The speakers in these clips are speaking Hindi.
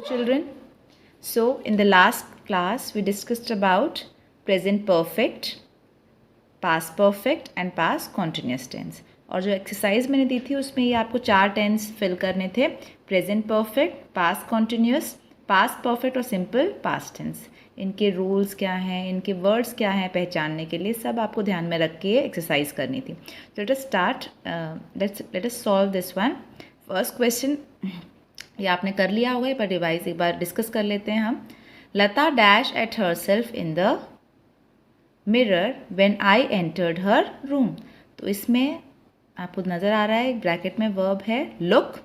Children, so in the last class we discussed about present perfect, past perfect and past continuous tense. और जो एक्सरसाइज मैंने दी थी उसमें ये आपको 4 टेंस फिल करने थे, present perfect, past continuous, past perfect और सिंपल पास्ट टेंस. इनके रूल्स क्या हैं, इनके वर्ड्स क्या हैं पहचानने के लिए सब आपको ध्यान में रख के एक्सरसाइज करनी थी. Late us start, let us solve this one. First question ये आपने कर लिया होगा, पर रिवाइज एक बार डिस्कस कर लेते हैं हम. Lata dash at herself in the mirror when I entered her room. तो इसमें आपको नज़र आ रहा है एक ब्रैकेट में वर्ब है look,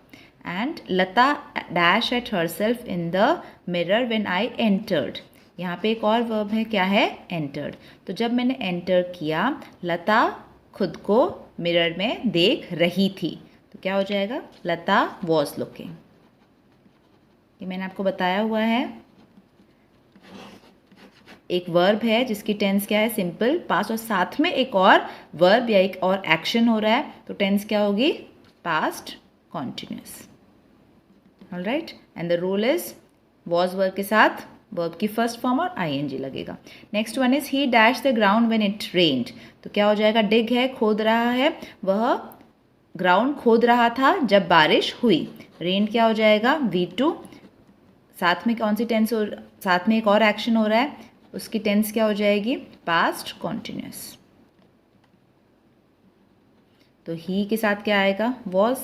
and Lata dash at herself in the mirror when I entered. यहाँ पे एक और वर्ब है, क्या है, एंटर्ड. तो जब मैंने एंटर किया, लता खुद को मिरर में देख रही थी, तो क्या हो जाएगा, लता वॉज लुकिंग. ये मैंने आपको बताया हुआ है. एक वर्ब है जिसकी टेंस क्या है, सिंपल पास्ट, और साथ में एक और वर्ब या एक और एक्शन हो रहा है, तो टेंस क्या होगी, past continuous. Alright, and the rule is was verb के साथ वर्ब की फर्स्ट फॉर्म और आईएनजी लगेगा. Next one is he dash the ground when it रेन्ड. तो क्या हो जाएगा, डिग है, खोद रहा है, वह ग्राउंड खोद रहा था जब बारिश हुई. रेन्ड क्या हो जाएगा, V2. साथ में कौन सी टेंस हो, साथ में एक और एक्शन हो रहा है, उसकी टेंस क्या हो जाएगी, पास्ट कॉन्टिन्यूस. तो ही के साथ क्या आएगा, वॉज.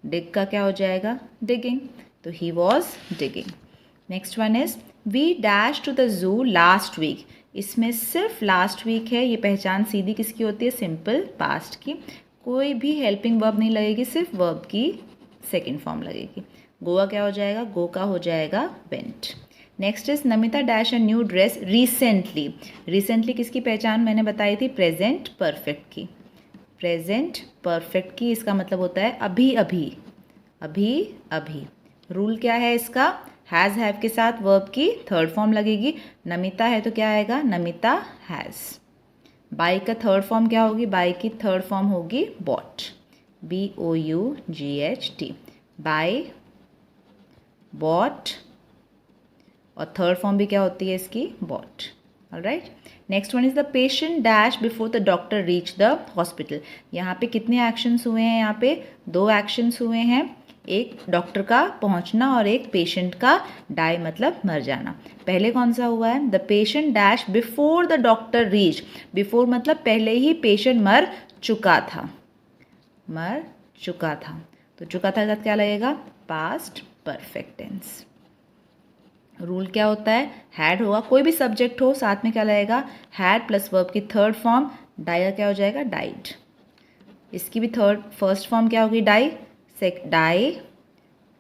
डिग का क्या हो जाएगा, डिगिंग. तो he was digging. Next one is we dash to the zoo last week. इसमें सिर्फ लास्ट वीक है, ये पहचान सीधी किसकी होती है, सिंपल पास्ट की. कोई भी हेल्पिंग वर्ब नहीं लगेगी, सिर्फ वर्ब की सेकेंड फॉर्म लगेगी. गोवा क्या हो जाएगा, गो का हो जाएगा went. Next is Namita dash a new dress recently. Recently किसकी पहचान मैंने बताई थी, प्रेजेंट परफेक्ट की. प्रेजेंट परफेक्ट की इसका मतलब होता है अभी अभी, अभी अभी. रूल क्या है इसका, हैज़ हैव के साथ वर्ब की थर्ड फॉर्म लगेगी. नमिता है तो क्या आएगा, नमिता हैज़. बाई का थर्ड फॉर्म क्या होगी, बाई की थर्ड फॉर्म होगी बॉट, BOUGHT. बाई, बॉट, और थर्ड फॉर्म भी क्या होती है इसकी, bought. Alright. Next one is the patient dash before the doctor reach the hospital. यहाँ पे कितने एक्शंस हुए हैं, यहाँ पे 2 एक्शंस हुए हैं. एक डॉक्टर का पहुँचना और एक पेशेंट का डाई मतलब मर जाना. पहले कौन सा हुआ है, the patient dash before the doctor reach. Before मतलब पहले ही पेशेंट मर चुका था, मर चुका था. तो चुका था क्या लगेगा, पास्ट परफेक्ट टेंस. रूल क्या होता है, हैड होगा, कोई भी सब्जेक्ट हो साथ में क्या लगेगा, हैड प्लस वर्ब की थर्ड फॉर्म. डाई का क्या हो जाएगा, डाइड. इसकी भी फर्स्ट फॉर्म क्या होगी, die. Die,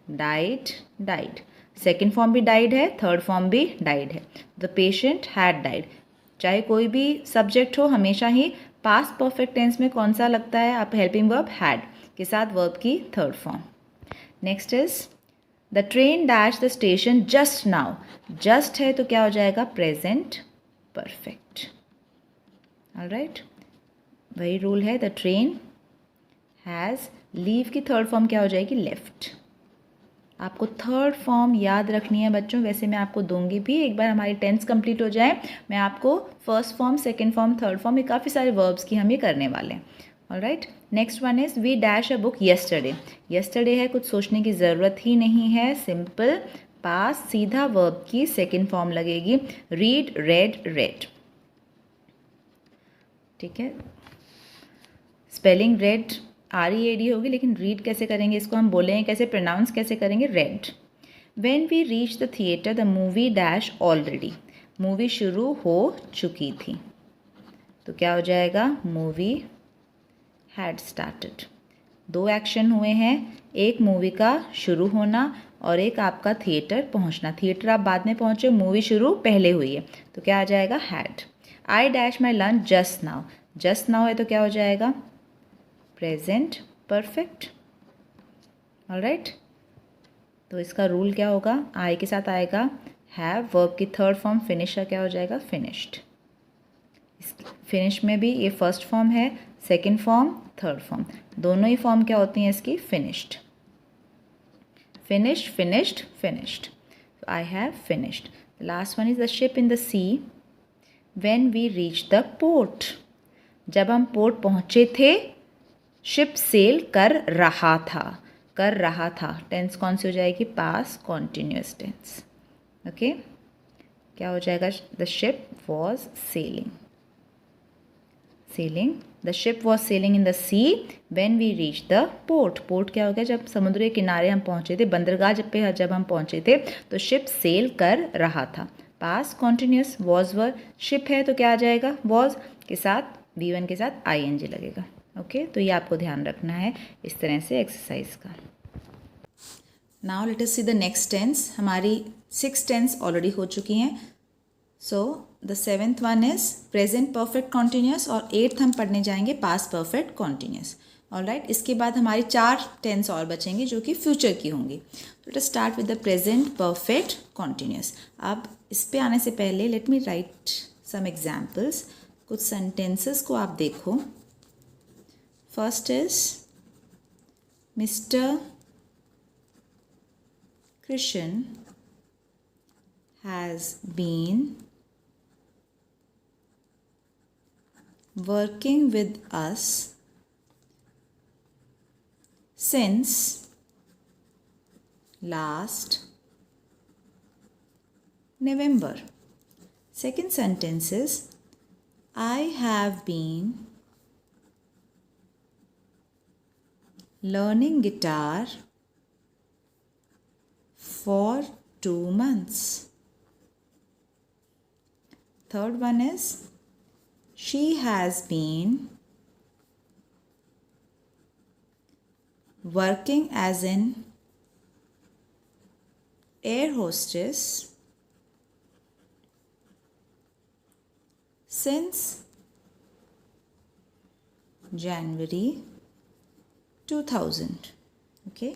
died, died. Second form भी डाइड है, थर्ड फॉर्म भी डाइड है. The patient had died. चाहे कोई भी सब्जेक्ट हो, हमेशा ही पास्ट परफेक्ट टेंस में कौन सा लगता है, आप हेल्पिंग वर्ब हैड के साथ वर्ब की third form. Next is the train dash the station just now. Just है तो क्या हो जाएगा, प्रेजेंट परफेक्ट. ऑलराइट, वही रूल है, द ट्रेन हैज़. लीव की थर्ड फॉर्म क्या हो जाएगी, लेफ्ट. आपको थर्ड फॉर्म याद रखनी है बच्चों, वैसे मैं आपको दूंगी भी. एक बार हमारी टेंस कंप्लीट हो जाए, मैं आपको first form, second form, third form, ये काफ़ी सारे वर्ब्स की हम ये करने वाले हैं. Alright. Next one is we dash a book yesterday. Yesterday है, कुछ सोचने की ज़रूरत ही नहीं है, सिंपल पास, सीधा वर्ब की सेकेंड फॉर्म लगेगी. Read, red, red. ठीक है, स्पेलिंग रेड READ होगी, लेकिन रीड कैसे करेंगे इसको, हम बोलेंगे कैसे, प्रोनाउंस कैसे करेंगे, read. When we reach the theatre the movie dash already. Movie शुरू हो चुकी थी, तो क्या हो जाएगा, मूवी हैड स्टार्टेड. 2 एक्शन हुए हैं, एक मूवी का शुरू होना और एक आपका थिएटर पहुंचना. थिएटर आप बाद में पहुंचे, मूवी शुरू पहले हुई है, तो क्या आ जाएगा, had. I dash my lunch just now. Just now है तो क्या हो जाएगा, प्रेजेंट परफेक्ट. ऑलराइट. तो इसका रूल क्या होगा, आई के साथ आएगा हैव, वर्ब की थर्ड फॉर्म फिनिश का क्या हो जाएगा, फिनिश्ड. फिनिश में भी ये फर्स्ट फॉर्म है, सेकेंड फॉर्म, थर्ड फॉर्म, दोनों ही फॉर्म क्या होती हैं इसकी, finished. Finish, finished, finished. I have finished. The last one is the ship in the sea when we reached the port. जब हम पोर्ट पहुँचे थे, शिप सेल कर रहा था, कर रहा था, टेंस कौन सी हो जाएगी? Past continuous tense. ओके, क्या हो जाएगा? The ship was sailing. Sailing, the ship was sailing in the sea when we reach the port. Port क्या हो गया? जब समुद्र के किनारे हम पहुँचे थे, बंदरगाह जब हम पहुँचे थे, तो शिप सेल कर रहा था. Past continuous, was were, ship है तो क्या आ जाएगा? वॉज के साथ V1 के साथ ING लगेगा. ओके, तो ये आपको ध्यान रखना है इस तरह से एक्सरसाइज का. Now let us see the next tense. हमारी 6 टेंस ऑलरेडी हो चुकी हैं. So the 7th one is present perfect continuous और 8th हम पढ़ने जाएंगे पास्ट परफेक्ट कॉन्टिन्यूस. ऑलराइट, इसके बाद हमारी 4 टेंस और बचेंगे जो कि फ्यूचर की होंगी. तो let us start with the present perfect continuous. अब इस पे आने से पहले let me write some examples. कुछ सेंटेंसेस को आप देखो. First is mister Krishna has been working with us since last November. Second sentence is I have been learning guitar for 2 months. Third one is she has been working as an air hostess since January 2000. Okay.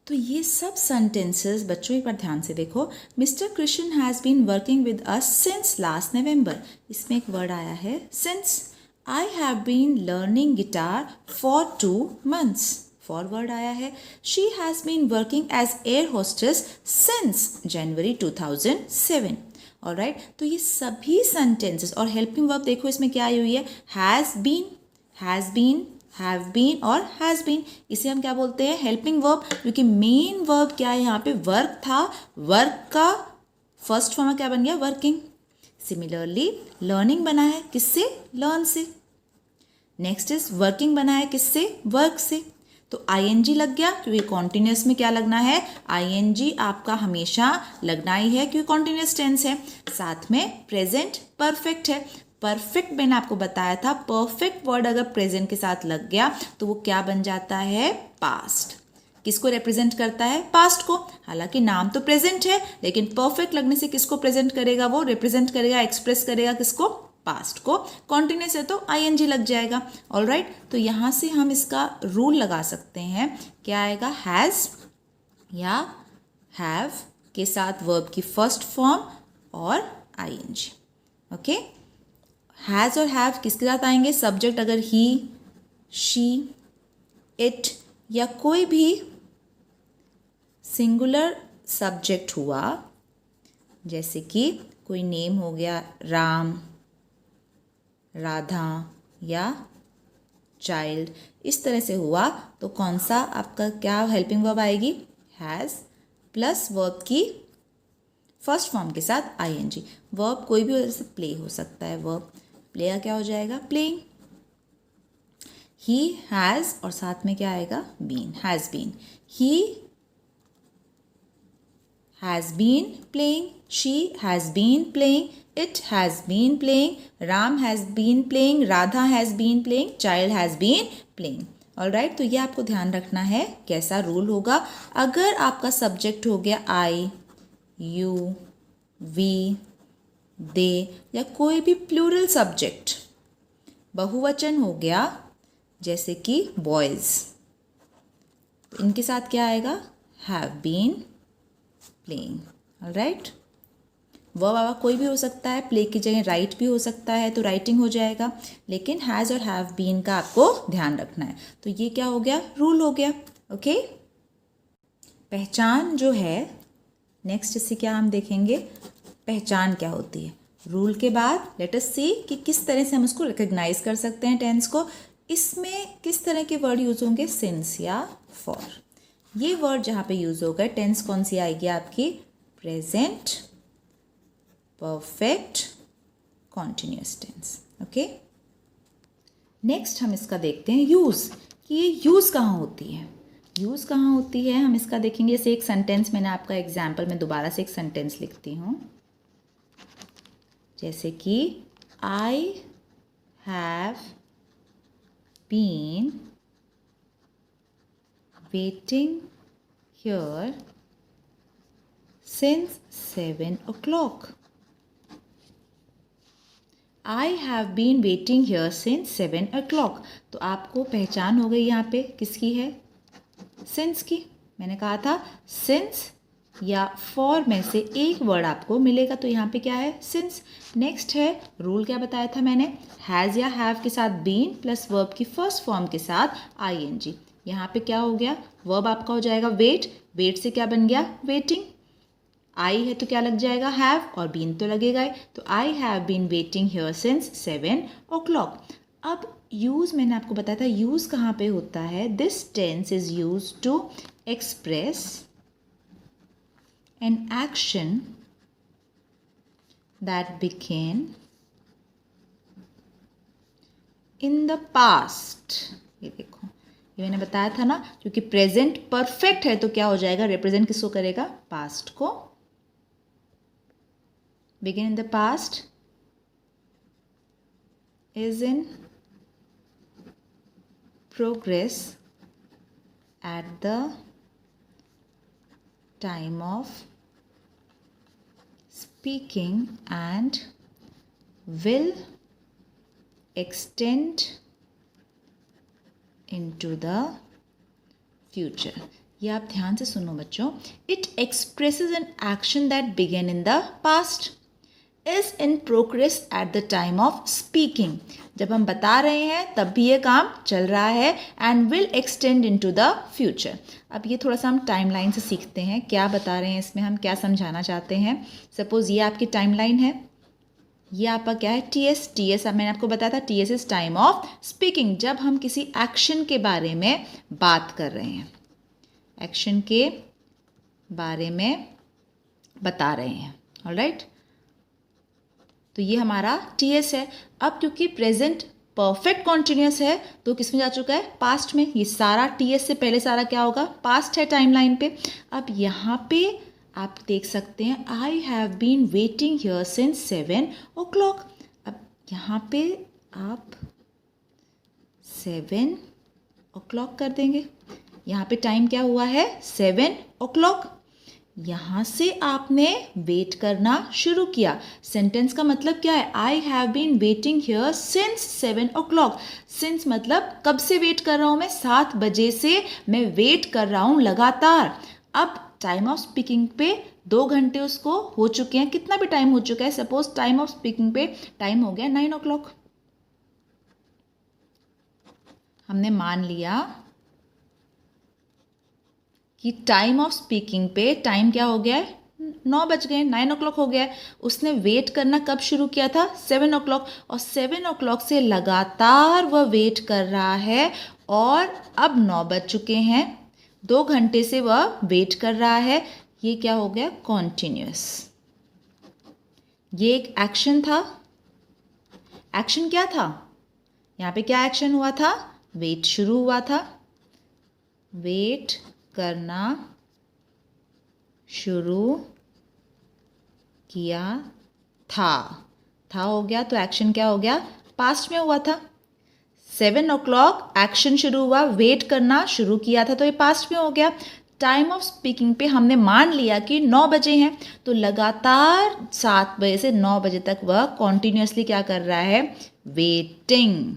तो ये सब सेंटेंसेस बच्चों एक बार ध्यान से देखो. Mister Krishna has been working with us since last November. इसमें एक वर्ड आया है since. I have been learning guitar for 2 months. For word आया है. She has been working as air hostess since January 2007. Alright, तो ये सभी सेंटेंसेस और हेल्पिंग वर्ब देखो इसमें क्या आई हुई है? Has been, has been, have been और हैज़ बीन. इसे हम क्या बोलते हैं? Helping verb. क्योंकि मेन वर्ब क्या है यहाँ पे? वर्क था. वर्क का फर्स्ट फॉर्म क्या बन गया? वर्किंग. सिमिलरली लर्निंग बना है किससे? लर्न से. नेक्स्ट इज वर्किंग बना है किससे? वर्क से. तो ING लग गया क्योंकि कॉन्टिन्यूस में क्या लगना है? ING आपका हमेशा लगना ही है क्योंकि कॉन्टिन्यूस टेंस है. साथ में प्रेजेंट परफेक्ट है. परफेक्ट मैंने आपको बताया था, परफेक्ट वर्ड अगर प्रेजेंट के साथ लग गया तो वो क्या बन जाता है? पास्ट. किसको रिप्रेजेंट करता है? पास्ट को. हालांकि नाम तो प्रेजेंट है लेकिन परफेक्ट लगने से किसको प्रेजेंट करेगा? वो रिप्रेजेंट करेगा, एक्सप्रेस करेगा किसको? पास्ट को. कॉन्टिन्यूस है तो ING लग जाएगा. ऑलराइट, तो यहाँ से हम इसका रूल लगा सकते हैं. क्या आएगा? हैज़ या हैव के साथ वर्ब की फर्स्ट फॉर्म और ING. ओके. हैज़ और हैव किसके साथ आएंगे? सब्जेक्ट अगर ही, शी, इट या कोई भी सिंगुलर सब्जेक्ट हुआ, जैसे कि कोई नेम हो गया राम, राधा या चाइल्ड, इस तरह से हुआ तो कौन सा आपका क्या हेल्पिंग वर्ब आएगी? हैज़ प्लस वर्ब की फर्स्ट फॉर्म के साथ ING. वर्ब कोई भी जैसे प्ले हो सकता है. वर्ब प्ले का क्या हो जाएगा? प्लेइंग. ही हैज़ और साथ में क्या आएगा? Been. Has been. He has been playing. She has been playing. It has been playing. Ram has been playing. Radha has been playing. Child has been playing. Alright, तो ये आपको ध्यान रखना है कैसा रूल होगा. अगर आपका सब्जेक्ट हो गया आई, यू, वी, दे या कोई भी प्लूरल सब्जेक्ट, बहुवचन हो गया जैसे कि बॉयज़, इनके साथ क्या आएगा? Have been playing. Alright, verb आपका कोई भी हो सकता है. प्ले की जगह राइट भी हो सकता है तो राइटिंग हो जाएगा. लेकिन हैज़ और हैव बीन का आपको ध्यान रखना है. तो ये क्या हो गया? रूल हो गया. ओके. पहचान जो है नेक्स्ट इससे क्या हम देखेंगे, पहचान क्या होती है। रूल के बाद लेट अस सी कि किस तरह से हम उसको रिकग्नाइज कर सकते हैं टेंस को। इसमें किस तरह के वर्ड यूज़ होंगे, सिंस या फॉर। ये वर्ड जहाँ पे यूज़ होगा, टेंस कौन सी आएगी आपकी, present perfect continuous tense. Okay, next हम इसका देखते हैं यूज़, कि ये यूज़ कहाँ होती है। यूज़ कहाँ होती है हम इसका देखेंगे। जैसे एक सेंटेंस, मैंने आपका एग्जाम्पल में दोबारा से एक सेंटेंस लिखती हूँ, जैसे कि I have been waiting here since 7 o'clock। I have been waiting here since 7 o'clock। तो आपको पहचान हो गई यहाँ पे किसकी है, सिंस की। मैंने कहा था सिंस या फॉर में से एक वर्ड आपको मिलेगा, तो यहाँ पे क्या है, सिंस। नेक्स्ट है रूल, क्या बताया था मैंने, हैज़ या हैव के साथ बीन प्लस वर्ब की फर्स्ट फॉर्म के साथ आईएनजी। यहाँ पे क्या हो गया, वर्ब आपका हो जाएगा वेट, वेट से क्या बन गया, वेटिंग। आई है तो क्या लग जाएगा, हैव, और बीन तो लगेगा ही, तो I have been waiting here since 7 o'clock। अब यूज़ मैंने आपको बताया था, यूज़ कहाँ पे होता है, this tense is use to express an action that began in the past। ये देखो, ये मैंने बताया था ना, क्योंकि प्रेजेंट परफेक्ट है तो क्या हो जाएगा, रिप्रेजेंट किसको करेगा, पास्ट को। begin in the past, is in progress at the time of speaking and will extend into the future। ये आप ध्यान से सुनो बच्चों। It expresses an action that began in the past, is in progress at the time of speaking। जब हम बता रहे हैं तब भी ये काम चल रहा है, and will extend into the future। अब ये थोड़ा सा हम टाइमलाइन से सीखते हैं, क्या बता रहे हैं इसमें, हम क्या समझाना चाहते हैं। सपोज ये आपकी टाइमलाइन है, ये आपका क्या है, टीएस। टीएस अब मैंने आपको बताया था, TS is time of speaking, जब हम किसी एक्शन के बारे में बात कर रहे हैं, एक्शन के बारे में बता रहे हैं। ऑलराइट, तो ये हमारा टीएस है। अब क्योंकि प्रेजेंट परफेक्ट कॉन्टिन्यूस है तो किस में जा चुका है, पास्ट में। ये सारा टीएस से पहले सारा क्या होगा, पास्ट है टाइमलाइन पे। अब यहाँ पे आप देख सकते हैं, I have been waiting here since 7 o'clock। अब यहाँ पे आप 7 o'clock कर देंगे, यहाँ पे टाइम क्या हुआ है, 7 o'clock। यहाँ से आपने वेट करना शुरू किया। सेंटेंस का मतलब क्या है, I have been waiting here since 7 o'clock। Since मतलब कब से वेट कर रहा हूँ मैं, 7 बजे से मैं वेट कर रहा हूँ लगातार। अब टाइम ऑफ स्पीकिंग पे 2 घंटे उसको हो चुके हैं, कितना भी टाइम हो चुका है, सपोज टाइम ऑफ स्पीकिंग पे टाइम हो गया 9 o'clock। हमने मान लिया कि टाइम ऑफ स्पीकिंग पे टाइम क्या हो गया है, 9 बज गए, 9 o'clock हो गया है। उसने वेट करना कब शुरू किया था, 7 o'clock, और 7 o'clock से लगातार वह वेट कर रहा है, और अब 9 बज चुके हैं, 2 घंटे से वह वेट कर रहा है। ये क्या हो गया, कॉन्टिन्यूस। ये एक एक्शन था। एक्शन क्या था, यहाँ पे क्या एक्शन हुआ था, वेट शुरू हुआ था, वेट करना शुरू किया था हो गया, तो एक्शन क्या हो गया, पास्ट में हुआ था। 7 o'clock एक्शन शुरू हुआ, वेट करना शुरू किया था, तो ये पास्ट में हो गया। टाइम ऑफ स्पीकिंग पे हमने मान लिया कि 9 बजे हैं, तो लगातार 7 बजे से 9 बजे तक वह कॉन्टिन्यूसली क्या कर रहा है, वेटिंग।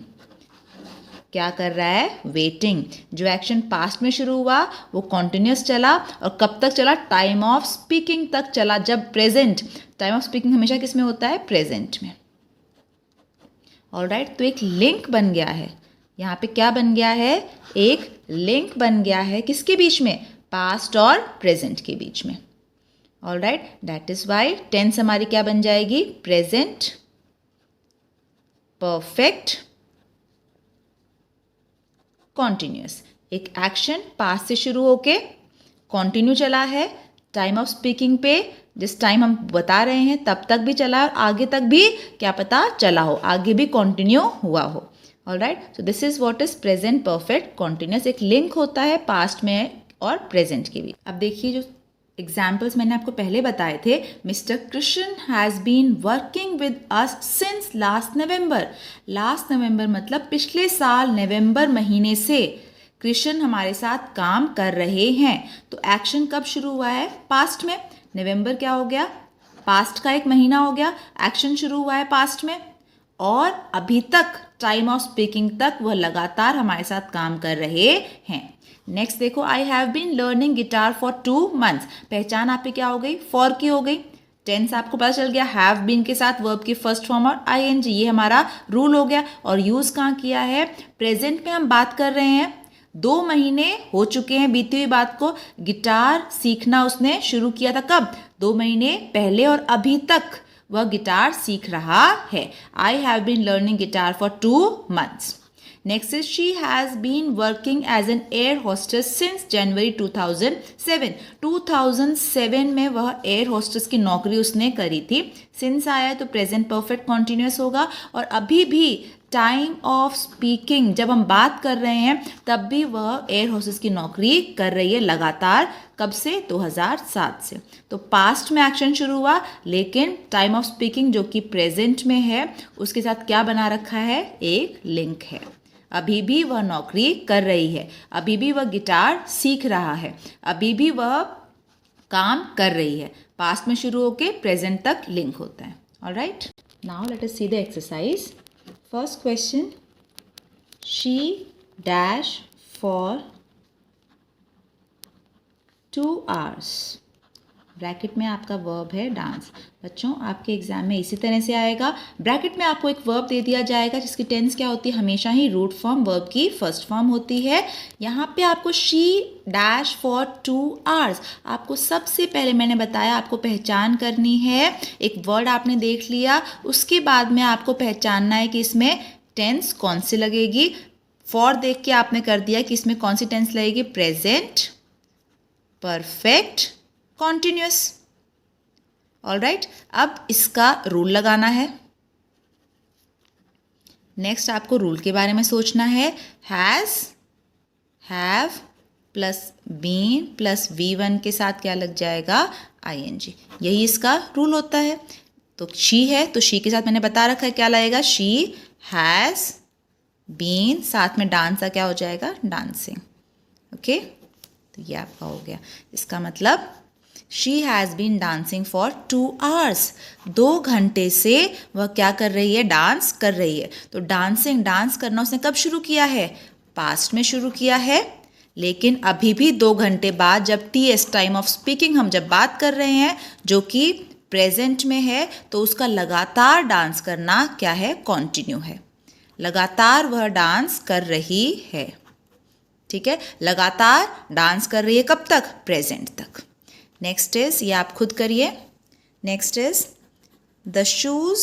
क्या कर रहा है, वेटिंग। जो एक्शन पास्ट में शुरू हुआ वो कॉन्टिन्यूस चला, और कब तक चला, टाइम ऑफ स्पीकिंग तक चला, जब प्रेजेंट। टाइम ऑफ स्पीकिंग हमेशा किस में होता है, प्रेजेंट में। ऑलराइट, तो एक लिंक बन गया है यहाँ पे। क्या बन गया है, एक लिंक बन गया है, किसके बीच में, पास्ट और प्रेजेंट के बीच में। All right, that is why tense हमारी क्या बन जाएगी, प्रेजेंट परफेक्ट कॉन्टिन्यूस। एक एक्शन पास्ट से शुरू होके कॉन्टिन्यू चला है, टाइम ऑफ स्पीकिंग पे जिस टाइम हम बता रहे हैं तब तक भी चला और आगे तक भी क्या पता चला हो, आगे भी कंटिन्यू हुआ हो। All right, so this is what is present perfect continuous. एक लिंक होता है पास्ट में और प्रेजेंट के भी। अब देखिए जो एग्जाम्पल्स मैंने आपको पहले बताए थे, mister Krishna has been working with us since last November. Last November मतलब पिछले साल नवंबर महीने से कृष्ण हमारे साथ काम कर रहे हैं। तो एक्शन कब शुरू हुआ है, पास्ट में। नवंबर क्या हो गया, पास्ट का एक महीना हो गया, एक्शन शुरू हुआ है पास्ट में, और अभी तक टाइम ऑफ स्पीकिंग तक वह लगातार हमारे साथ काम कर रहे हैं। नेक्स्ट देखो, I have been learning guitar for 2 months। पहचान आपकी क्या हो गई, फॉर की हो गई। टेंस आपको पता चल गया, हैव बीन के साथ वर्ब की फर्स्ट फॉर्म और आईएनजी, ये हमारा रूल हो गया। और यूज कहाँ किया है, प्रेजेंट में हम बात कर रहे हैं। 2 महीने हो चुके हैं बीती हुई बात को, गिटार सीखना उसने शुरू किया था कब, 2 महीने पहले, और अभी तक वह गिटार सीख रहा है। I have been learning guitar for 2 months। Next is she has been working as an air hostess since January 2007। 2007 में वह एयर होस्टेस की नौकरी उसने करी थी। सिंस आया है तो प्रेजेंट परफेक्ट कॉन्टिन्यूस होगा। और अभी भी टाइम ऑफ स्पीकिंग जब हम बात कर रहे हैं तब भी वह एयर होस्टेस की नौकरी कर रही है लगातार। कब से, 2007 से। तो पास्ट में एक्शन शुरू हुआ, लेकिन टाइम ऑफ स्पीकिंग जो कि प्रेजेंट में है उसके साथ क्या बना रखा है, एक लिंक है। अभी भी वह नौकरी कर रही है, अभी भी वह गिटार सीख रहा है, अभी भी वह काम कर रही है। पास्ट में शुरू होके प्रेजेंट तक लिंक होता है। All right, now let us see the exercise. First question, she dash for 2 hours। Bracket में आपका वर्ब है डांस। बच्चों आपके एग्जाम में इसी तरह से आएगा, ब्रैकेट में आपको एक वर्ब दे दिया जाएगा जिसकी टेंस क्या होती है, हमेशा ही रूट फॉर्म वर्ब की फर्स्ट फॉर्म होती है। यहाँ पे आपको शी डैश फॉर 2 hours, आपको सबसे पहले मैंने बताया आपको पहचान करनी है। एक वर्ड आपने देख लिया, उसके बाद में आपको पहचानना है कि इसमें टेंस कौन सी लगेगी। फॉर देख के आपने कर दिया कि इसमें कौन सी टेंस लगेगी, present perfect continuous. All right, अब इसका रूल लगाना है। नेक्स्ट आपको रूल के बारे में सोचना है। Has, have plus been plus V1 के साथ क्या लग जाएगा, ING। यही इसका रूल होता है। तो शी है तो शी के साथ मैंने बता रखा है क्या लगेगा, शी हैज़ बीन, साथ में डांस का क्या हो जाएगा, डांसिंग। ओके, तो ये आपका हो गया। इसका मतलब she has been dancing for 2 hours। 2 घंटे से वह क्या कर रही है, डांस कर रही है। तो डांसिंग, डांस करना उसने कब शुरू किया है, पास्ट में शुरू किया है। लेकिन अभी भी 2 घंटे बाद जब TS टाइम ऑफ स्पीकिंग हम जब बात कर रहे हैं जो कि प्रेजेंट में है, तो उसका लगातार डांस करना क्या है, कॉन्टिन्यू है। लगातार वह डांस कर रही है। ठीक है, लगातार डांस कर रही है कब तक, प्रेजेंट तक। नेक्स्ट इज, ये आप खुद करिए। Next is the shoes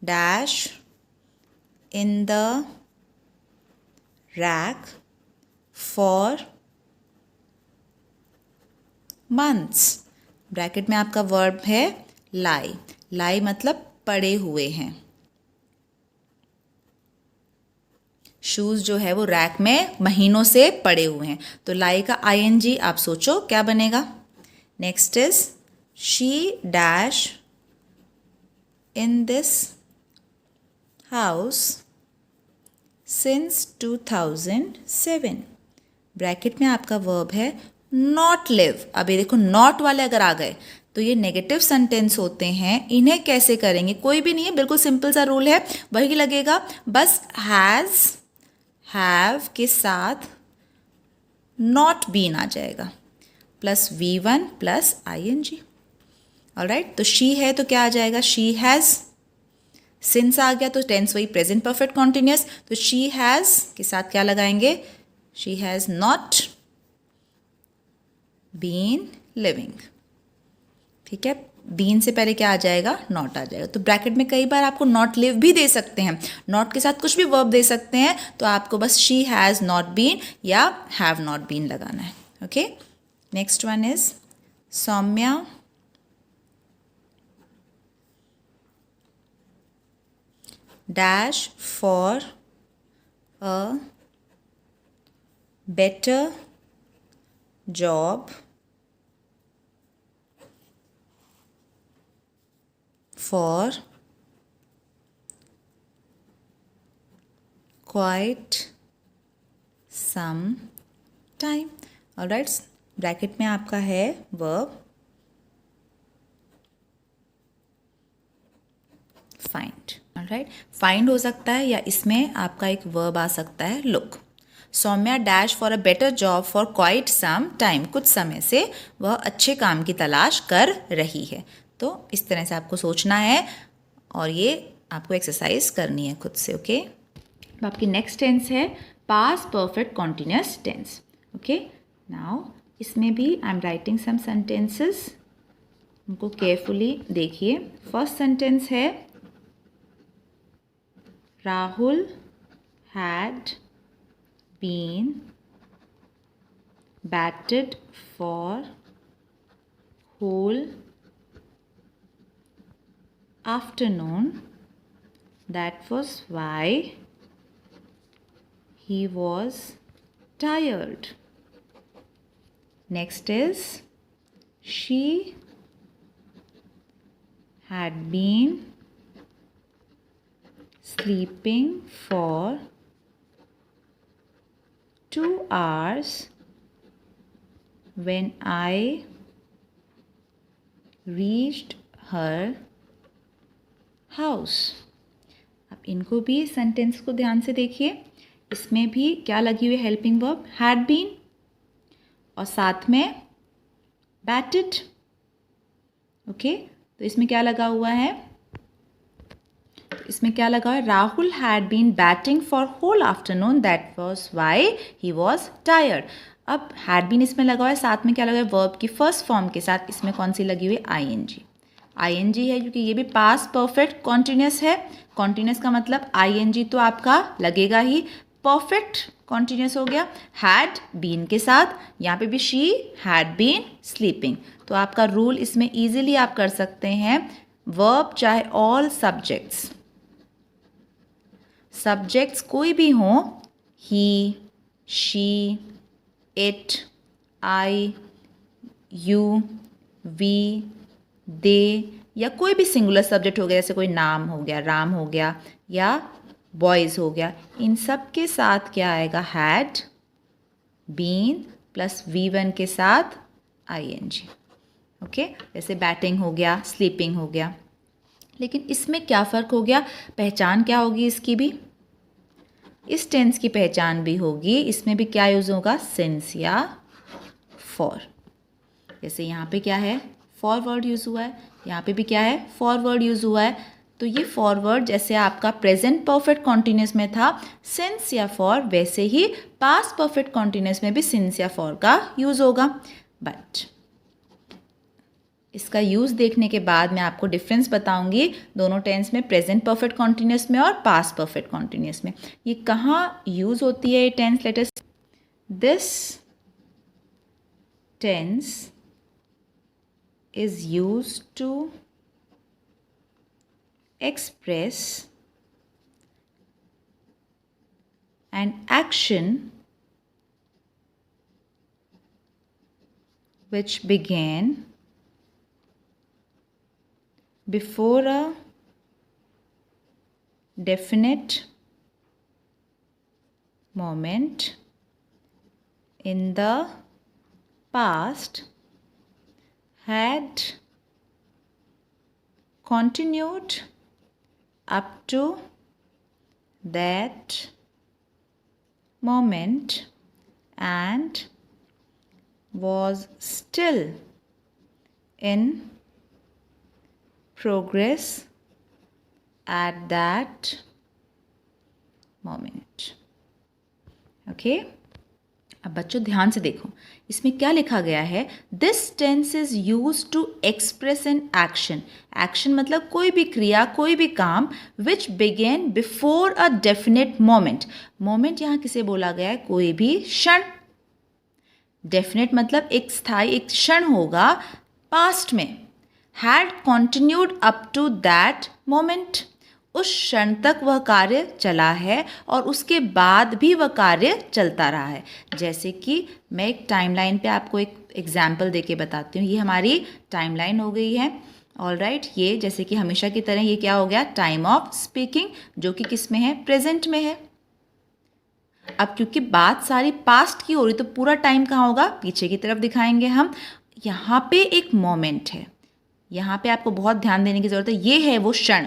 dash in the rack for months. Bracket में आपका वर्ब है लाई। लाई मतलब पड़े हुए हैं। शूज़ जो है वो रैक में महीनों से पड़े हुए हैं। तो लाई का ING आप सोचो क्या बनेगा। Next is she dash in this house since 2007। Bracket में आपका वर्ब है नॉट लिव। अब ये देखो, नॉट वाले अगर आ गए तो ये नेगेटिव सेंटेंस होते हैं। इन्हें कैसे करेंगे, कोई भी नहीं है, बिल्कुल सिंपल सा रूल है, वही लगेगा। बस हैज़, हैव के साथ नॉट बीन आ जाएगा, plus V1 plus ING। Alright, तो शी है तो क्या आ जाएगा, शी हैज़। सिंस आ गया तो टेंस वही प्रेजेंट परफेक्ट कॉन्टिन्यूस। तो शी हैज़ के साथ क्या लगाएंगे, she has not been living. ठीक है, बीन से पहले क्या आ जाएगा, नॉट आ जाएगा। तो ब्रैकेट में कई बार आपको नॉट लिव भी दे सकते हैं, नॉट के साथ कुछ भी वर्ब दे सकते हैं, तो आपको बस शी हैज़ नॉट बीन या हैव नॉट बीन लगाना है। Okay, next one is Saumya dash for a better job for quite some time। Alright, bracket में आपका है वर्ब फाइंड। ऑलराइट, फाइंड हो सकता है या इसमें आपका एक वर्ब आ सकता है look. Saumya dash for a better job for quite some time, कुछ समय से वह अच्छे काम की तलाश कर रही है। तो इस तरह से आपको सोचना है और ये आपको एक्सरसाइज करनी है खुद से। ओके, अब आपकी नेक्स्ट टेंस है past perfect continuous tense. Okay, now इसमें भी I am writing some sentences, उनको केयरफुली देखिए। फर्स्ट सेंटेंस है Rahul had been batted for whole afternoon, that was why he was tired। Next is she had been sleeping for 2 hours when I reached her house। अब इनको भी सेंटेंस को ध्यान से देखिए, इसमें भी क्या लगी हुई हेल्पिंग वर्ब हैड बीन और साथ में बैटेड। ओके, तो इसमें क्या लगा हुआ है, इसमें क्या लगा है, Rahul had been batting for whole afternoon, that was why he was tired. अब हैड बीन इसमें लगा हुआ है, साथ में क्या लगा है, वर्ब की फर्स्ट फॉर्म के साथ इसमें कौन सी लगी हुई है, आईएनजी। आईएनजी है क्योंकि ये भी पास्ट परफेक्ट कॉन्टिन्यूस है। कॉन्टिन्यूस का मतलब आईएनजी तो आपका लगेगा ही, परफेक्ट कॉन्टिन्यूस हो गया हैड बीन के साथ। यहाँ पे भी शी हैड बीन स्लीपिंग। तो आपका रूल इसमें इजीली आप कर सकते हैं, वर्ब चाहे ऑल सब्जेक्ट्स, सब्जेक्ट्स कोई भी हो, he she it I you we they, या कोई भी सिंगुलर सब्जेक्ट हो गया, जैसे कोई नाम हो गया, राम हो गया या बॉयज़ हो गया, इन सब के साथ क्या आएगा, हैड बीन प्लस V1 के साथ आईएनजी। ओके, जैसे बैटिंग हो गया, स्लीपिंग हो गया। लेकिन इसमें क्या फ़र्क हो गया, पहचान क्या होगी इसकी भी, इस टेंस की पहचान भी होगी, इसमें भी क्या यूज़ होगा, सिंस या फॉर। जैसे यहाँ पे क्या है, फॉर वर्ड यूज़ हुआ है, यहाँ पे भी क्या है, फॉर वर्ड यूज़ हुआ है। तो ये फॉरवर्ड जैसे आपका प्रेजेंट परफेक्ट कॉन्टिन्यूस में था सिंस या फॉर, वैसे ही पास्ट परफेक्ट कॉन्टिन्यूस में भी सिंस या फॉर का यूज़ होगा। बट इसका यूज़ देखने के बाद मैं आपको डिफरेंस बताऊंगी दोनों टेंस में, प्रेजेंट परफेक्ट कॉन्टिन्यूस में और पास्ट परफेक्ट कॉन्टिन्यूस में। ये कहाँ यूज़ होती है ये tense, let us, this tense is used to express an action which began before a definite moment in the past, had continued up to that moment and was still in progress at that moment। Okay, अब बच्चों ध्यान से देखो, इसमें क्या लिखा गया है, this tense is use to express an action. Action मतलब कोई भी क्रिया, कोई भी काम, which begin before a definite moment. Moment यहाँ किसे बोला गया है, कोई भी क्षण। डेफिनेट मतलब एक स्थायी, एक क्षण होगा पास्ट में। Had continued up to that moment, उस क्षण तक वह कार्य चला है और उसके बाद भी वह कार्य चलता रहा है। जैसे कि मैं एक टाइमलाइन पे आपको एक एग्जाम्पल देके बताती हूँ। ये हमारी टाइमलाइन हो गई है। ऑलराइट, ये जैसे कि हमेशा की तरह ये क्या हो गया, टाइम ऑफ स्पीकिंग, जो कि किस में है, प्रेजेंट में है। अब क्योंकि बात सारी पास्ट की हो रही तो पूरा टाइम कहाँ होगा, पीछे की तरफ दिखाएंगे हम। यहाँ पे एक मोमेंट है, यहाँ पे आपको बहुत ध्यान देने की ज़रूरत है। ये है वो क्षण,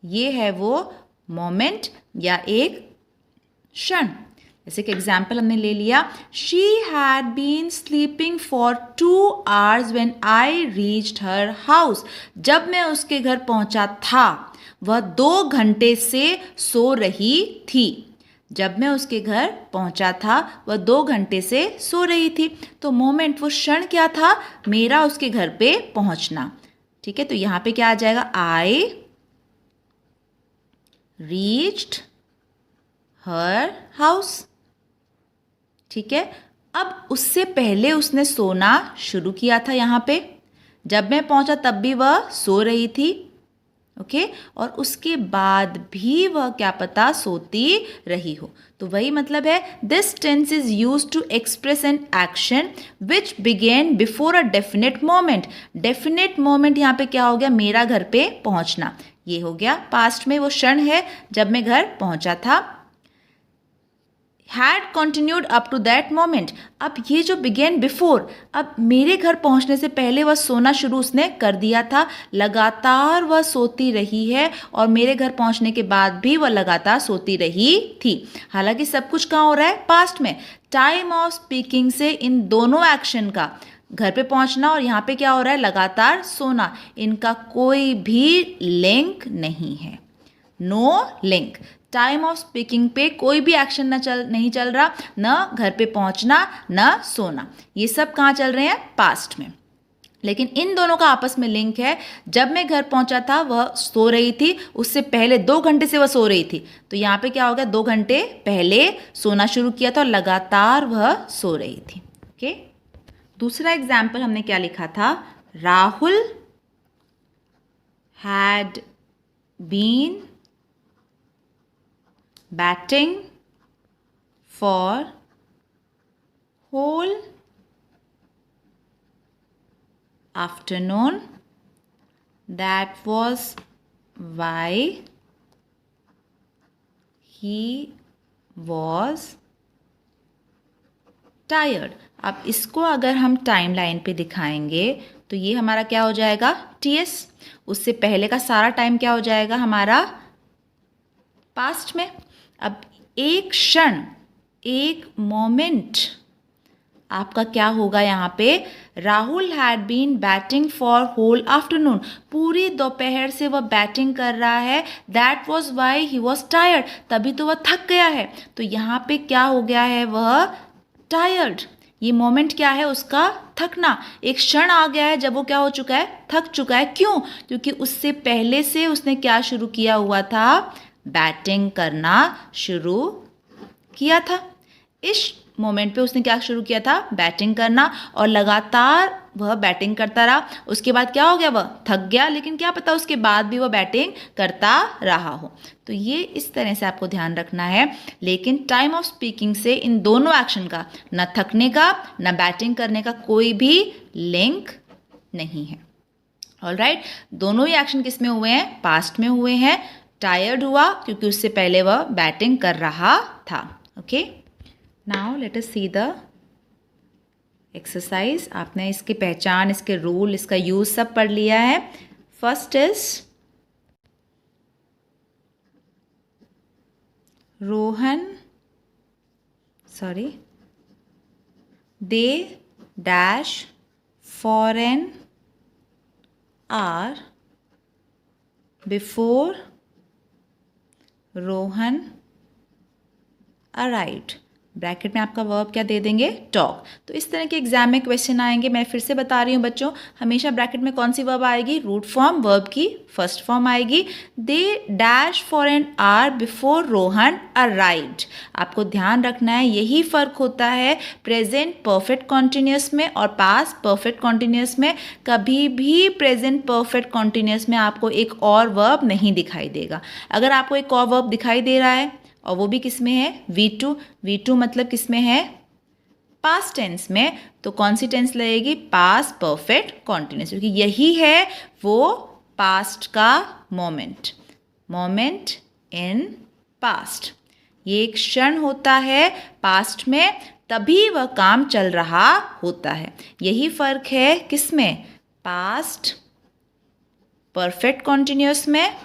ये है वो मोमेंट या एक क्षण। जैसे कि एग्जाम्पल हमने ले लिया, she had been sleeping for 2 hours when I reached her house. जब मैं उसके घर पहुंचा था वह 2 घंटे से सो रही थी। जब मैं उसके घर पहुंचा था वह 2 घंटे से सो रही थी। तो मोमेंट, वो क्षण क्या था, मेरा उसके घर पे पहुंचना। ठीक है, तो यहाँ पे क्या आ जाएगा, आई रीच्ड हर हाउस। ठीक है, अब उससे पहले उसने सोना शुरू किया था। यहाँ पे जब मैं पहुंचा तब भी वह सो रही थी। ओके, और उसके बाद भी वह क्या पता सोती रही हो। तो वही मतलब है, this tense is use to express an action which begin before a definite moment. Definite moment यहाँ पे क्या हो गया, मेरा घर पे पहुंचना, ये हो गया पास्ट में, वो क्षण है जब मैं घर पहुंचा था। Had continued up to that moment, अब ये जो बिगेन बिफोर, अब मेरे घर पहुंचने से पहले वह सोना शुरू उसने कर दिया था, लगातार वह सोती रही है और मेरे घर पहुंचने के बाद भी वह लगातार सोती रही थी। हालांकि सब कुछ कहाँ हो रहा है, पास्ट में। टाइम ऑफ स्पीकिंग से इन दोनों एक्शन का, घर पे पहुंचना और यहाँ पे क्या हो रहा है, लगातार सोना, इनका कोई भी लिंक नहीं है, no link. Time of speaking पे कोई भी एक्शन नहीं चल रहा, न घर पे पहुंचना न सोना, ये सब कहाँ चल रहे हैं, पास्ट में। लेकिन इन दोनों का आपस में लिंक है। जब मैं घर पहुंचा था वह सो रही थी, उससे पहले 2 घंटे से वह सो रही थी। तो यहाँ पे क्या हो गया, 2 घंटे पहले सोना शुरू किया था और लगातार वह सो रही थी। ओके, दूसरा एग्जाम्पल हमने क्या लिखा था, Rahul had been batting for whole afternoon. That was why he was tired. अब इसको अगर हम टाइम लाइन पे दिखाएंगे तो ये हमारा क्या हो जाएगा, ts। उससे पहले का सारा टाइम क्या हो जाएगा हमारा, पास्ट में। अब एक क्षण, एक मोमेंट आपका क्या होगा यहाँ पे, Rahul had been batting for whole afternoon, पूरी दोपहर से वह बैटिंग कर रहा है। That was why he was tired, तभी तो वह थक गया है। तो यहाँ पे क्या हो गया है, वह टायर्ड। ये मोमेंट क्या है, उसका थकना। एक क्षण आ गया है जब वो क्या हो चुका है, थक चुका है। क्यों, क्योंकि उससे पहले से उसने क्या शुरू किया हुआ था, बैटिंग करना शुरू किया था। इस मोमेंट पे उसने क्या शुरू किया था, बैटिंग करना, और लगातार वह बैटिंग करता रहा। उसके बाद क्या हो गया, वह थक गया, लेकिन क्या पता उसके बाद भी वह बैटिंग करता रहा हो। तो ये इस तरह से आपको ध्यान रखना है। लेकिन टाइम ऑफ स्पीकिंग से इन दोनों एक्शन का, न थकने का न बैटिंग करने का, कोई भी लिंक नहीं है। ऑलराइट, दोनों ही एक्शन किस में हुए हैं, पास्ट में हुए हैं। टायर्ड हुआ क्योंकि उससे पहले वह बैटिंग कर रहा था। Okay, now let us see the exercise. आपने इसकी पहचान, इसके रूल, इसका यूज सब पढ़ लिया है। First is, they dash for an hour before Rohan arrived. Bracket में आपका वर्ब क्या दे देंगे, टॉक। तो इस तरह के एग्जाम में क्वेश्चन आएंगे। मैं फिर से बता रही हूँ बच्चों, हमेशा ब्रैकेट में कौन सी वर्ब आएगी, रूट फॉर्म, वर्ब की फर्स्ट फॉर्म आएगी। They dash for an hour before Rohan arrived. आपको ध्यान रखना है, यही फ़र्क होता है प्रेजेंट परफेक्ट कॉन्टिन्यूस में और पास्ट परफेक्ट कॉन्टिन्यूस में। कभी भी प्रेजेंट परफेक्ट कॉन्टिन्यूस में आपको एक और वर्ब नहीं दिखाई देगा। अगर आपको एक और वर्ब दिखाई दे रहा है और वो भी किस में है, V2। V2 मतलब किस में है, पास्ट टेंस में। तो कौन सी टेंस लगेगी, पास्ट परफेक्ट कॉन्टिन्यूस, क्योंकि यही है वो पास्ट का मोमेंट, मोमेंट इन पास्ट। ये एक क्षण होता है पास्ट में, तभी वह काम चल रहा होता है। यही फर्क है किसमें, पास्ट परफेक्ट कॉन्टिन्यूस में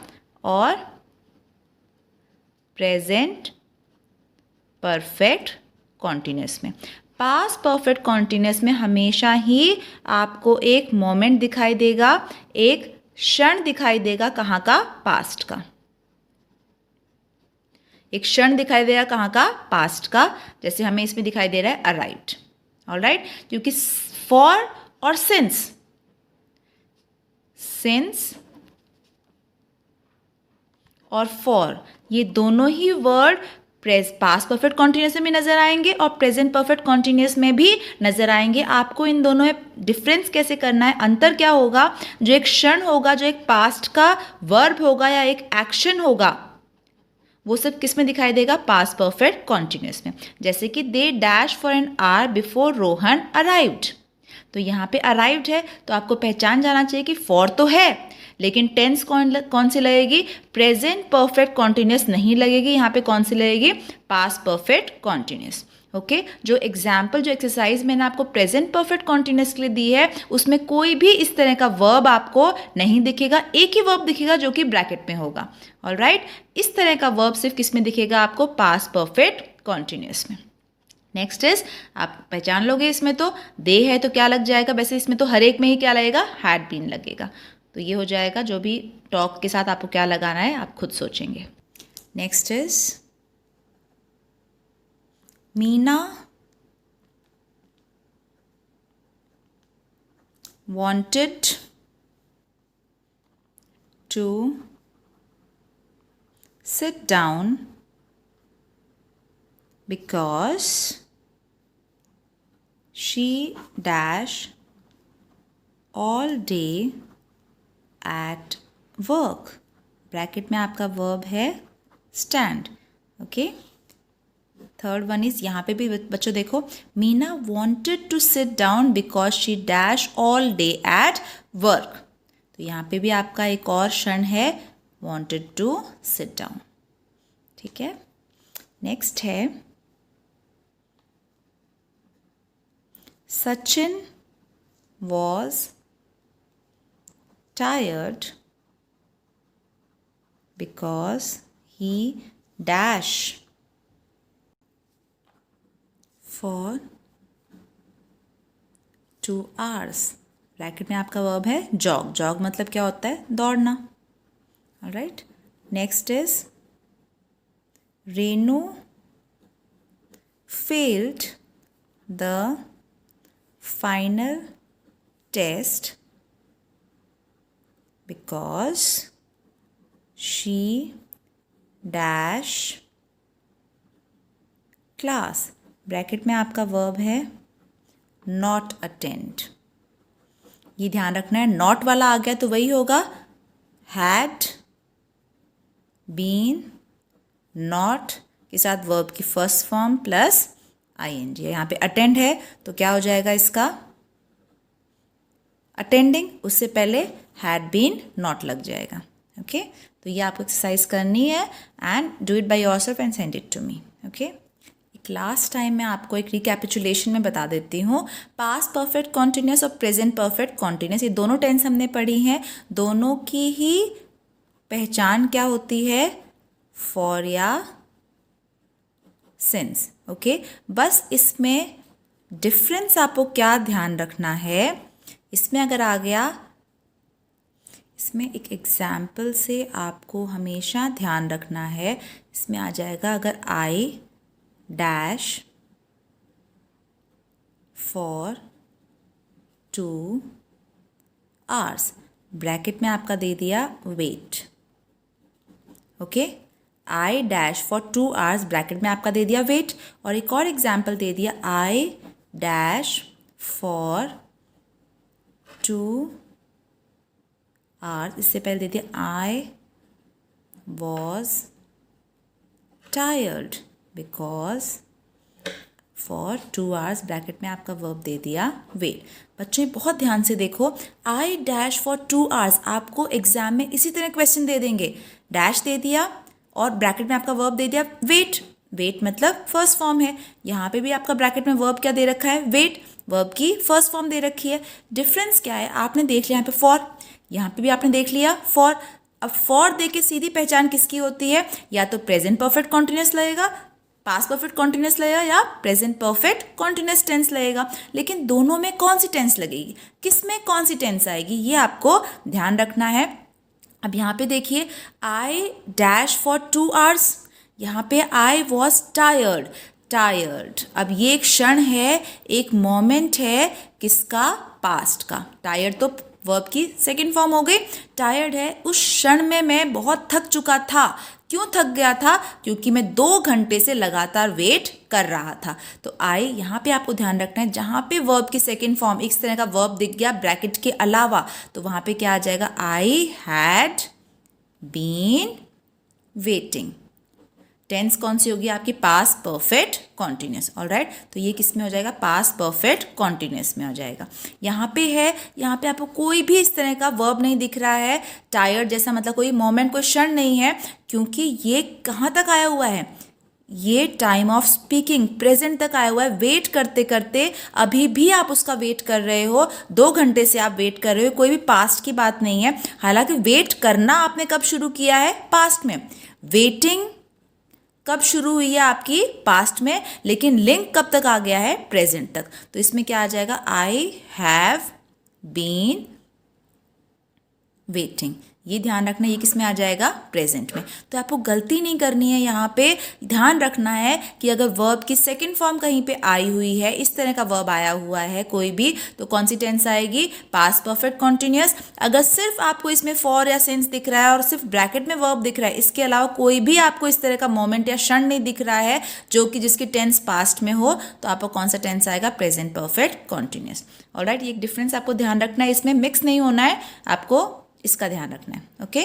और प्रेजेंट परफेक्ट कॉन्टिन्यूस में। पास्ट परफेक्ट कॉन्टिन्यूस में हमेशा ही आपको एक मोमेंट दिखाई देगा, एक क्षण दिखाई देगा, कहाँ का, पास्ट का। एक क्षण दिखाई देगा कहाँ का, पास्ट का। जैसे हमें इसमें दिखाई दे रहा है अराइव्ड, ऑलराइट। क्योंकि फॉर और सिंस और फॉर ये दोनों ही वर्ड पास्ट परफेक्ट कॉन्टिन्यूस में भी नजर आएंगे और प्रेजेंट परफेक्ट कॉन्टिन्यूस में भी नजर आएंगे। आपको इन दोनों में डिफरेंस कैसे करना है, अंतर क्या होगा, जो एक क्षण होगा, जो एक पास्ट का वर्ब होगा या एक एक्शन होगा, वो सब किस में दिखाई देगा, पास्ट परफेक्ट कॉन्टिन्यूस में। जैसे कि they dash for an hour before Rohan arrived. तो यहाँ पे अराइव्ड है तो आपको पहचान जाना चाहिए कि फॉर तो है, लेकिन टेंस कौन सी लगेगी, प्रेजेंट परफेक्ट कॉन्टिन्यूस नहीं लगेगी, यहाँ पे कौन सी लगेगी, पास्ट परफेक्ट कॉन्टिन्यूस। ओके, जो एग्जाम्पल, जो एक्सरसाइज मैंने आपको प्रेजेंट परफेक्ट कॉन्टिन्यूस के लिए दी है, उसमें कोई भी इस तरह का वर्ब आपको नहीं दिखेगा, एक ही वर्ब दिखेगा जो कि ब्रैकेट में होगा। ऑलराइट, इस तरह का वर्ब सिर्फ किस में दिखेगा आपको, पास्ट परफेक्ट कॉन्टिन्यूस में। नेक्स्ट इज, आप पहचान लोगे इसमें तो दे है तो क्या लग जाएगा, वैसे इसमें तो हर एक में ही क्या लगेगा, हैड बीन लगेगा। तो ये हो जाएगा, जो भी टॉक के साथ आपको क्या लगाना है आप खुद सोचेंगे। Next is, Meena wanted to sit down because she dash all day at work। Bracket में आपका वर्ब है stand। Okay, third one is, यहाँ पे भी बच्चों देखो, Meena wanted to sit down because she dash all day at work। तो यहाँ पे भी आपका एक और क्षण है, wanted to sit down। ठीक है, नेक्स्ट है, Sachin was tired because he dash for 2 hours। Bracket में आपका वर्ब है जॉग। जॉग मतलब क्या होता है, दौड़ना। Alright, next is, Renu failed the final test because she dash class। Bracket में आपका वर्ब है not attend। ये ध्यान रखना है, not वाला आ गया तो वही होगा had been not के साथ वर्ब की फर्स्ट फॉर्म प्लस ing। यहाँ पे अटेंड है तो क्या हो जाएगा इसका, अटेंडिंग, उससे पहले हैड बीन नॉट लग जाएगा। ओके, तो ये आपको एक्सरसाइज करनी है and do it by yourself and send it to me. Okay, एक लास्ट टाइम मैं आपको एक रिकैपिचुलेशन में बता देती हूँ। पास्ट परफेक्ट कॉन्टिन्यूस और प्रेजेंट परफेक्ट कॉन्टिन्यूस, ये दोनों टेंस हमने पढ़ी हैं। दोनों की ही पहचान क्या होती है, फॉर या सिंस। ओके, बस इसमें डिफरेंस आपको क्या ध्यान रखना है, इसमें अगर आ गया, इसमें एक एग्जाम्पल से आपको हमेशा ध्यान रखना है। इसमें आ जाएगा, अगर I dash for 2 hours, bracket में आपका दे दिया wait, okay. I dash for 2 hours, bracket में आपका दे दिया वेट। और एक और एग्जाम्पल दे दिया, आई डैश फॉर 2 आवर्स, इससे पहले दे दिया I was tired because for 2 hours, bracket में आपका वर्ब दे दिया वेट। बच्चों बहुत ध्यान से देखो, आई डैश फॉर 2 आवर्स आपको एग्जाम में इसी तरह क्वेश्चन दे देंगे, डैश दे दिया और ब्रैकेट में आपका वर्ब दे दिया वेट। वेट मतलब फर्स्ट फॉर्म है, यहाँ पे भी आपका ब्रैकेट में वर्ब क्या दे रखा है, वेट, वर्ब की फर्स्ट फॉर्म दे रखी है। डिफरेंस क्या है, आपने देख लिया यहाँ पे फॉर, यहाँ पे भी आपने देख लिया फॉर। अब फॉर दे के सीधी पहचान किसकी होती है, या तो प्रेजेंट परफेक्ट कॉन्टिन्यूस लगेगा, पास्ट परफेक्ट कॉन्टिन्यूस लगेगा, या प्रेजेंट परफेक्ट कॉन्टिन्यूस टेंस लगेगा। लेकिन दोनों में कौन सी टेंस लगेगी, किस में कौन सी टेंस आएगी, ये आपको ध्यान रखना है। अब यहाँ पे देखिए, आई डैश फॉर 2 आवर्स, यहाँ पे आई वॉज टायर्ड, टायर्ड। अब ये एक क्षण है, एक मोमेंट है, किसका, पास्ट का। टायर्ड तो वर्ब की सेकंड फॉर्म हो गई, टायर्ड है, उस क्षण में मैं बहुत थक चुका था। क्यों थक गया था, क्योंकि मैं 2 घंटे से लगातार वेट कर रहा था। तो आई, यहाँ पे आपको ध्यान रखना है, जहाँ पे वर्ब की सेकंड फॉर्म इस तरह का वर्ब दिख गया ब्रैकेट के अलावा, तो वहाँ पे क्या आ जाएगा, I had been waiting. Tense कौन सी होगी आपकी, पास्ट परफेक्ट कॉन्टिन्यूस, ऑलराइट। तो ये किस में हो जाएगा, पास्ट परफेक्ट कॉन्टिन्यूस में हो जाएगा। यहाँ पे है, यहाँ पे आपको कोई भी इस तरह का वर्ब नहीं दिख रहा है, टायर्ड जैसा, मतलब कोई मोमेंट, कोई क्षण नहीं है, क्योंकि ये कहाँ तक आया हुआ है, ये टाइम ऑफ स्पीकिंग प्रेजेंट तक आया हुआ है। वेट करते करते अभी भी आप उसका वेट कर रहे हो, 2 घंटे से आप वेट कर रहे हो, कोई भी पास्ट की बात नहीं है। हालांकि वेट करना आपने कब शुरू किया है, पास्ट में। वेटिंग कब शुरू हुई है आपकी, पास्ट में, लेकिन लिंक कब तक आ गया है, प्रेजेंट तक। तो इसमें क्या आ जाएगा, आई हैव बीन वेटिंग। ये ध्यान रखना, ये किस में आ जाएगा, प्रेजेंट में। तो आपको गलती नहीं करनी है, यहाँ पे ध्यान रखना है कि अगर वर्ब की सेकंड फॉर्म कहीं पे आई हुई है, इस तरह का वर्ब आया हुआ है कोई भी, तो कौन सी टेंस आएगी, पास्ट परफेक्ट कॉन्टिन्यूअस। अगर सिर्फ आपको इसमें फॉर या सिंस दिख रहा है और सिर्फ ब्रैकेट में वर्ब दिख रहा है, इसके अलावा कोई भी आपको इस तरह का मोमेंट या क्षण नहीं दिख रहा है जो कि जिसकी टेंस पास्ट में हो, तो आपको कौन सा टेंस आएगा, प्रेजेंट परफेक्ट कॉन्टिन्यूअस। ऑलराइट, ये एक डिफरेंस आपको ध्यान रखना है, इसमें मिक्स नहीं होना है, आपको इसका ध्यान रखना है, ओके।